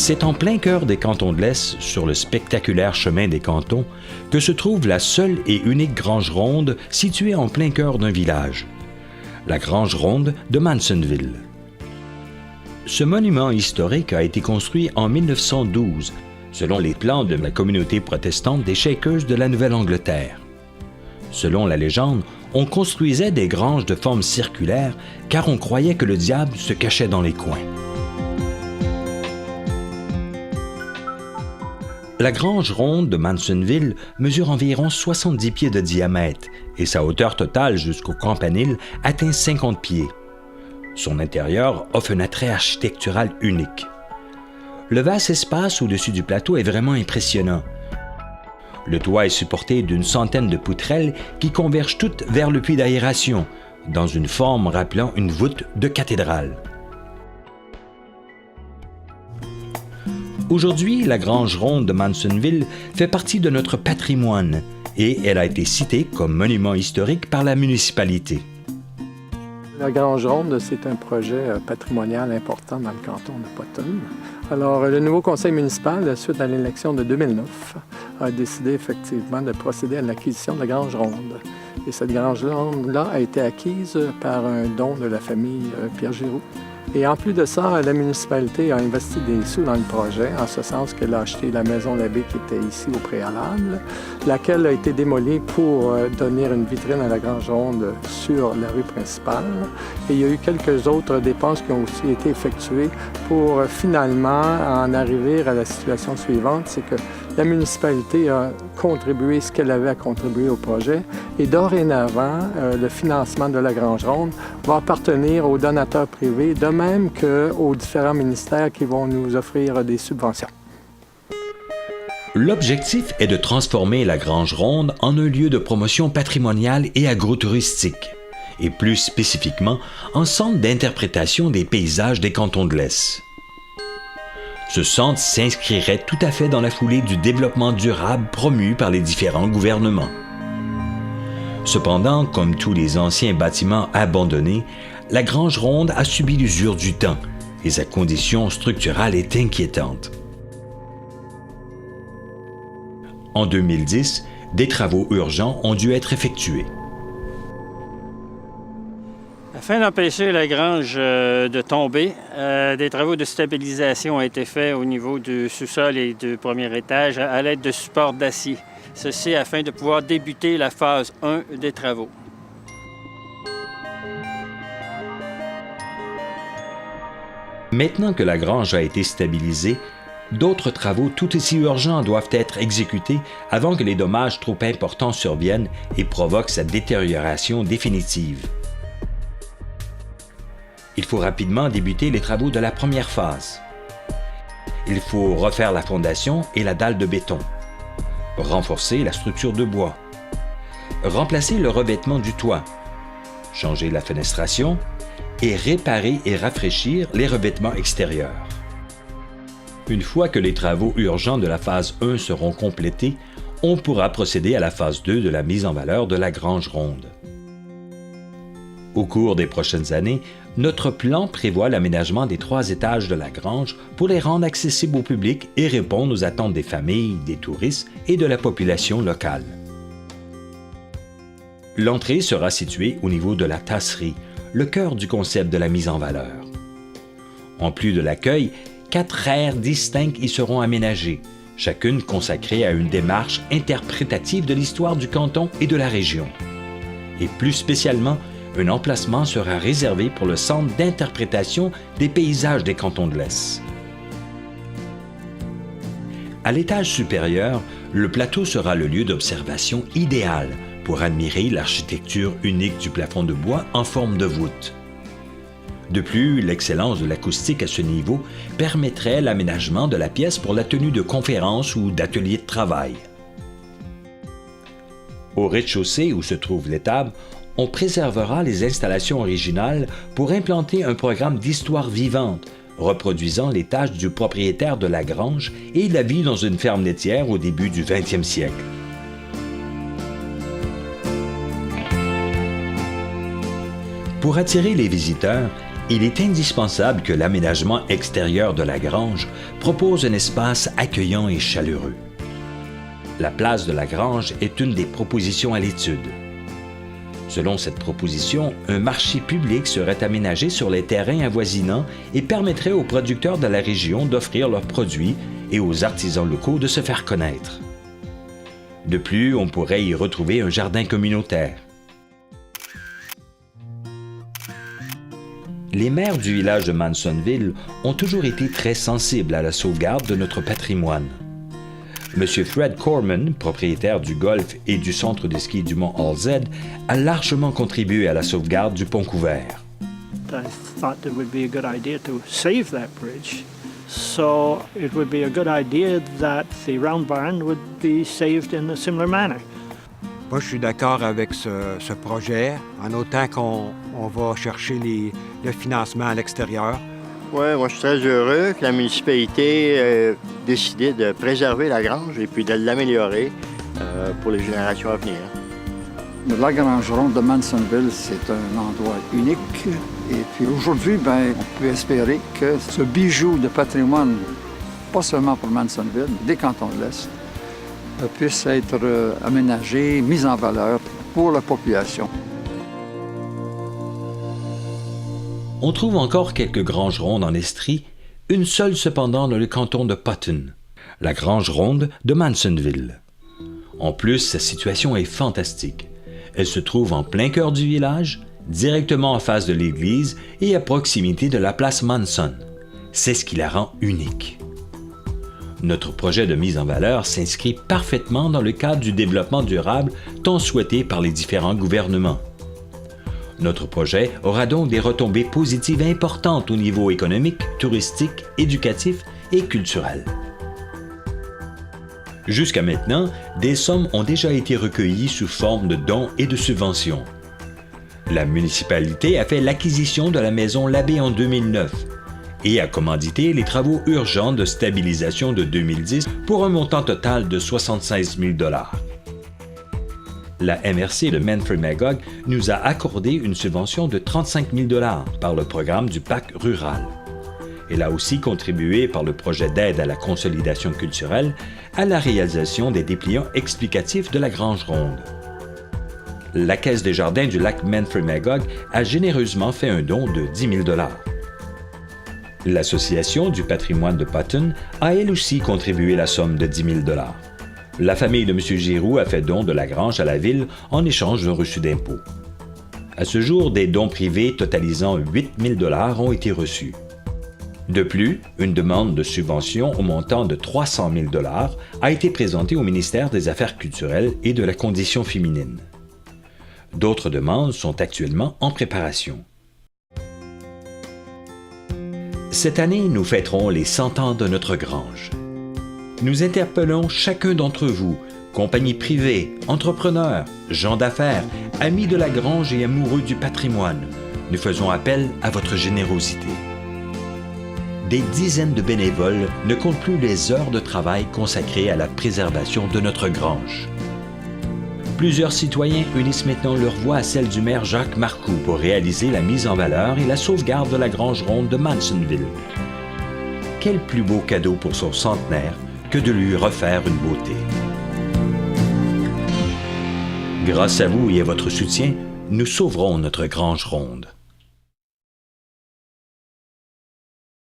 C'est en plein cœur des cantons de l'Est, sur le spectaculaire chemin des cantons, que se trouve la seule et unique grange ronde située en plein cœur d'un village, la grange ronde de Mansonville. Ce monument historique a été construit en 1912, selon les plans de la communauté protestante des Shakers de la Nouvelle-Angleterre. Selon la légende, on construisait des granges de forme circulaire car on croyait que le diable se cachait dans les coins. La grange ronde de Mansonville mesure environ 70 pieds de diamètre et sa hauteur totale jusqu'au campanile atteint 50 pieds. Son intérieur offre un attrait architectural unique. Le vaste espace au-dessus du plateau est vraiment impressionnant. Le toit est supporté d'une centaine de poutrelles qui convergent toutes vers le puits d'aération, dans une forme rappelant une voûte de cathédrale. Aujourd'hui, la grange ronde de Mansonville fait partie de notre patrimoine et elle a été citée comme monument historique par la municipalité. La grange ronde, c'est un projet patrimonial important dans le canton de Potton. Alors, le nouveau conseil municipal, suite à l'élection de 2009, a décidé effectivement de procéder à l'acquisition de la grange ronde. Et cette grange ronde-là a été acquise par un don de la famille Pierre Giroux. Et en plus de ça, la municipalité a investi des sous dans le projet, en ce sens qu'elle a acheté la maison Labbé qui était ici au préalable, laquelle a été démolie pour donner une vitrine à la grange ronde sur la rue principale. Et il y a eu quelques autres dépenses qui ont aussi été effectuées pour finalement en arriver à la situation suivante, c'est que la municipalité a contribué ce qu'elle avait à contribuer au projet et dorénavant, le financement de la grange ronde va appartenir aux donateurs privés, de même qu'aux différents ministères qui vont nous offrir des subventions. L'objectif est de transformer la grange ronde en un lieu de promotion patrimoniale et agrotouristique, et plus spécifiquement en centre d'interprétation des paysages des cantons de l'Est. Ce centre s'inscrirait tout à fait dans la foulée du développement durable promu par les différents gouvernements. Cependant, comme tous les anciens bâtiments abandonnés, la grange ronde a subi l'usure du temps et sa condition structurale est inquiétante. En 2010, des travaux urgents ont dû être effectués. Afin d'empêcher la grange de tomber, des travaux de stabilisation ont été faits au niveau du sous-sol et du premier étage à l'aide de supports d'acier. Ceci afin de pouvoir débuter la phase 1 des travaux. Maintenant que la grange a été stabilisée, d'autres travaux tout aussi urgents doivent être exécutés avant que les dommages trop importants surviennent et provoquent sa détérioration définitive. Il faut rapidement débuter les travaux de la première phase. Il faut refaire la fondation et la dalle de béton, renforcer la structure de bois, remplacer le revêtement du toit, changer la fenestration et réparer et rafraîchir les revêtements extérieurs. Une fois que les travaux urgents de la phase 1 seront complétés, on pourra procéder à la phase 2 de la mise en valeur de la grange ronde. Au cours des prochaines années, notre plan prévoit l'aménagement des 3 étages de la grange pour les rendre accessibles au public et répondre aux attentes des familles, des touristes et de la population locale. L'entrée sera située au niveau de la tasserie, le cœur du concept de la mise en valeur. En plus de l'accueil, 4 aires distinctes y seront aménagées, chacune consacrée à une démarche interprétative de l'histoire du canton et de la région. Et plus spécialement, un emplacement sera réservé pour le centre d'interprétation des paysages des cantons de l'Est. À l'étage supérieur, le plateau sera le lieu d'observation idéal pour admirer l'architecture unique du plafond de bois en forme de voûte. De plus, l'excellence de l'acoustique à ce niveau permettrait l'aménagement de la pièce pour la tenue de conférences ou d'ateliers de travail. Au rez-de-chaussée où se trouve l'étable, on préservera les installations originales pour implanter un programme d'histoire vivante, reproduisant les tâches du propriétaire de la grange et la vie dans une ferme laitière au début du 20e siècle. Pour attirer les visiteurs, il est indispensable que l'aménagement extérieur de la grange propose un espace accueillant et chaleureux. La place de la grange est une des propositions à l'étude. Selon cette proposition, un marché public serait aménagé sur les terrains avoisinants et permettrait aux producteurs de la région d'offrir leurs produits et aux artisans locaux de se faire connaître. De plus, on pourrait y retrouver un jardin communautaire. Les maires du village de Mansonville ont toujours été très sensibles à la sauvegarde de notre patrimoine. M. Fred Corman, propriétaire du golf et du centre de ski du Mont Alzed, a largement contribué à la sauvegarde du pont couvert. I thought it would be a good idea to save that bridge. So it would be a good idea that the round barn would be saved in a similar manner. Moi, je suis d'accord avec ce projet, en autant qu'on va chercher le financement à l'extérieur. Oui, moi je suis très heureux que la municipalité ait décidé de préserver la grange et puis de l'améliorer pour les générations à venir. La grange ronde de Mansonville, c'est un endroit unique. Et puis aujourd'hui, on peut espérer que ce bijou de patrimoine, pas seulement pour Mansonville, des cantons de l'Est, puisse être aménagé, mis en valeur pour la population. On trouve encore quelques granges rondes en Estrie, une seule cependant dans le canton de Potton, la grange ronde de Mansonville. En plus, sa situation est fantastique. Elle se trouve en plein cœur du village, directement en face de l'église et à proximité de la place Manson. C'est ce qui la rend unique. Notre projet de mise en valeur s'inscrit parfaitement dans le cadre du développement durable tant souhaité par les différents gouvernements. Notre projet aura donc des retombées positives importantes au niveau économique, touristique, éducatif et culturel. Jusqu'à maintenant, des sommes ont déjà été recueillies sous forme de dons et de subventions. La municipalité a fait l'acquisition de la maison Labbé en 2009 et a commandité les travaux urgents de stabilisation de 2010 pour un montant total de 76 000 $. La MRC de Manfred-Magog nous a accordé une subvention de 35 000 $ par le programme du Pacte rural. Elle a aussi contribué par le projet d'aide à la consolidation culturelle à la réalisation des dépliants explicatifs de la Grange Ronde. La Caisse des jardins du lac Manfred-Magog a généreusement fait un don de 10 000 $. L'Association du patrimoine de Potton a elle aussi contribué la somme de 10 000 $. La famille de M. Giroux a fait don de la grange à la ville en échange d'un reçu d'impôt. À ce jour, des dons privés totalisant 8 000 $ ont été reçus. De plus, une demande de subvention au montant de 300 000 $ a été présentée au ministère des Affaires culturelles et de la Condition féminine. D'autres demandes sont actuellement en préparation. Cette année, nous fêterons les 100 ans de notre grange. Nous interpellons chacun d'entre vous, compagnies privées, entrepreneurs, gens d'affaires, amis de la grange et amoureux du patrimoine. Nous faisons appel à votre générosité. Des dizaines de bénévoles ne comptent plus les heures de travail consacrées à la préservation de notre grange. Plusieurs citoyens unissent maintenant leur voix à celle du maire Jacques Marcoux pour réaliser la mise en valeur et la sauvegarde de la Grange Ronde de Mansonville. Quel plus beau cadeau pour son centenaire que de lui refaire une beauté. Grâce à vous et à votre soutien, nous sauverons notre Grange Ronde.